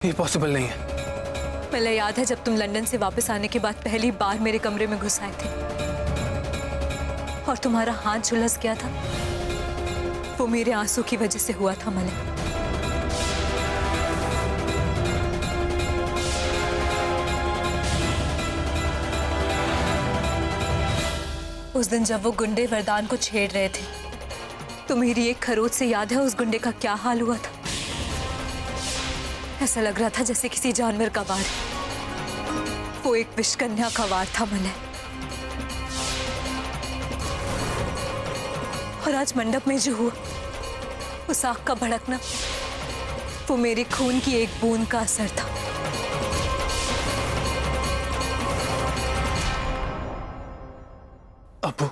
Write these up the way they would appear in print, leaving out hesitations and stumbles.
ये पॉसिबल नहीं है। मुझे याद है जब तुम लंदन से वापस आने के बाद पहली बार मेरे कमरे में घुस आए थे और तुम्हारा हाथ झुलस गया था, वो मेरे आंसू की वजह से हुआ था मले। उस दिन जब वो गुंडे वरदान को छेड़ रहे थे तो मेरी एक खरोच से याद है उस गुंडे का क्या हाल हुआ था। ऐसा लग रहा था जैसे किसी जानवर का वार। वो एक विषकन्या का वार था मले। और आज मंडप में जो हुआ, उस आग का भड़कना, वो मेरे खून की एक बूंद का असर था। अब्बू,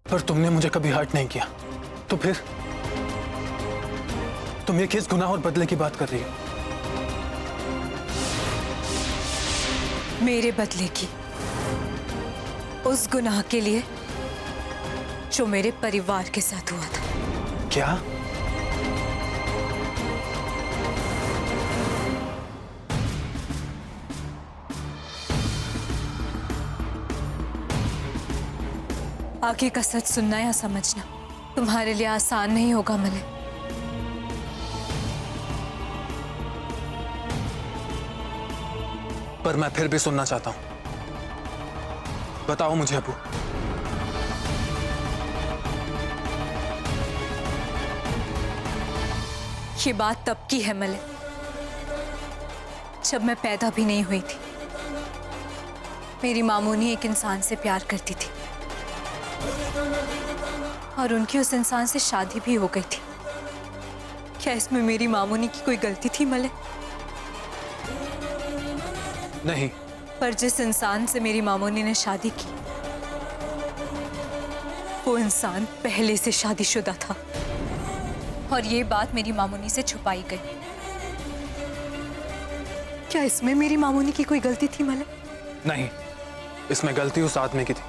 पर तुमने मुझे कभी हर्ट नहीं किया, तो फिर तुम ये किस गुनाह और बदले की बात कर रही हो? मेरे बदले की, उस गुनाह के लिए जो मेरे परिवार के साथ हुआ था। क्या? आगे का सच सुनना या समझना तुम्हारे लिए आसान नहीं होगा मले। पर मैं फिर भी सुनना चाहता हूं। बताओ मुझे अब्बू। ये बात तब की है मले, जब मैं पैदा भी नहीं हुई थी। मेरी मामूनी एक इंसान से प्यार करती थी और उनकी उस इंसान से शादी भी हो गई थी। क्या इसमें मेरी मामूनी की कोई गलती थी मले? नहीं। पर जिस इंसान से मेरी मामूनी ने शादी की, वो इंसान पहले से शादीशुदा था और ये बात मेरी मामूनी से छुपाई गई। क्या इसमें मेरी मामूनी की कोई गलती थी मले? नहीं, इसमें गलती उस आदमी की थी।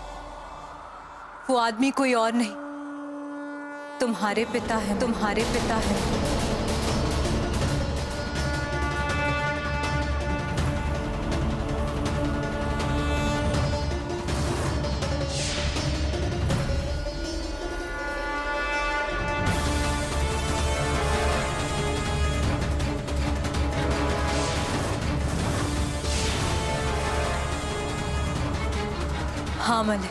वो आदमी कोई और नहीं, तुम्हारे पिता है। तुम्हारे पिता है। हाँ मले,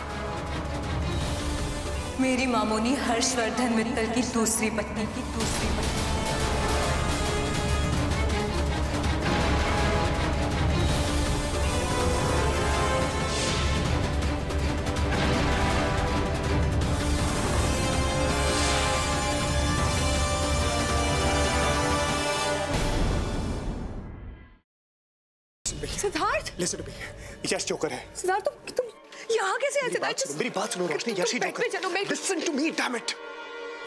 मेरी मामूनी हर्षवर्धन मित्तल की दूसरी पत्नी की दूसरी पत्नी। Siddharth, listen to me, Yash joker है। सिद्धार्थ तुम यहाँ कैसे आए? सिद्धार्थ मेरी बात सुनो रोशनी, यश ही जोकर। चलो मैं listen to me, damn it.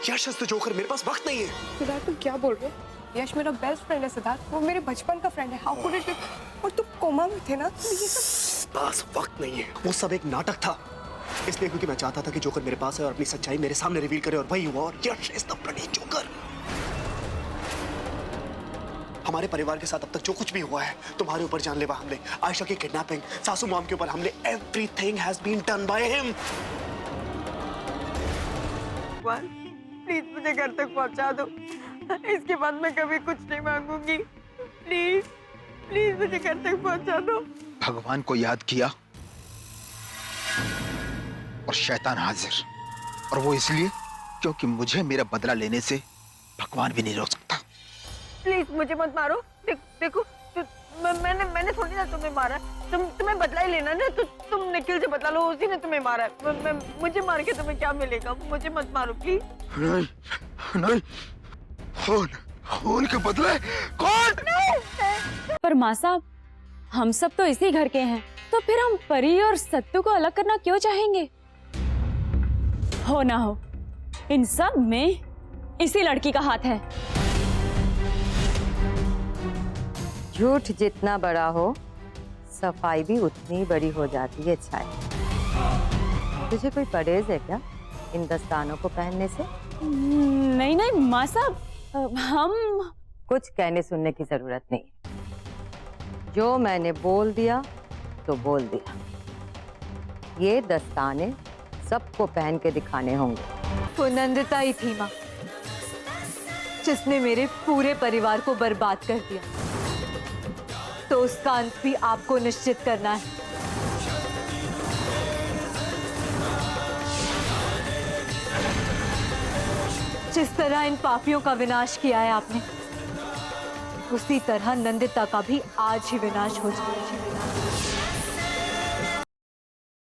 Yash is the joker. मेरे पास वक्त नहीं है। सिद्धार्थ तुम क्या बोल रहे हो? यश मेरा बेस्ट फ्रेंड है सिद्धार्थ, वो मेरे बचपन का फ्रेंड है। How could it? और तुम कोमा में थे ना, तो ये सब पास वक्त नहीं है। वो सब एक नाटक था, इसलिए क्योंकि मैं चाहता था कि जोकर मेरे पास है और अपनी सच्चाई मेरे सामने रिवील करे, और वही हुआ। और यश इज द ब्लडी जोकर। हमारे परिवार के साथ अब तक जो कुछ भी हुआ है, तुम्हारे ऊपर जानलेवा हमले, आयशा की किडनैपिंग, सासू मॉम के ऊपर हमले, everything has been done by him. Please मुझे घर तक पहुंचा दो। इसके बाद मैं कभी कुछ नहीं मांगूंगी। प्लीज प्लीज मुझे घर तक पहुंचा दो। भगवान को याद किया और शैतान हाजिर, और वो इसलिए क्योंकि मुझे मेरा बदला लेने से भगवान भी नहीं रोक सकता। प्लीज मुझे मत मारो। देखो मैंने थोड़ी ना तुम्हें मारा। तुम्हें बदला ही लेना ना, तो तुम निखिल से बदला लो, उसी ने तुम्हें मारा है। मुझे मार के तुम्हें क्या मिलेगा? मुझे मत मारो प्लीज। नहीं नहीं, खून के बदले कौन? पर माँ साहब, हम सब तो इसी घर के हैं, तो फिर हम परी और सत्तू को अलग करना क्यों चाहेंगे? हो ना हो, इन सब में इसी लड़की का हाथ है। झूठ जितना बड़ा हो, सफाई भी उतनी बड़ी हो जाती है। छाया, तुझे कोई परहेज है क्या इन दस्तानों को पहनने से? नहीं नहीं माँ साहब, हम कुछ कहने सुनने की जरूरत नहीं। जो मैंने बोल दिया तो बोल दिया। ये दस्ताने सबको पहन के दिखाने होंगे। वो नंदिता ही थी माँ, जिसने मेरे पूरे परिवार को बर्बाद कर दिया। तो उसका अंत भी आपको निश्चित करना है। जिस तरह इन पापियों का विनाश किया है आपने, उसी तरह नंदिता का भी आज ही विनाश हो जाए।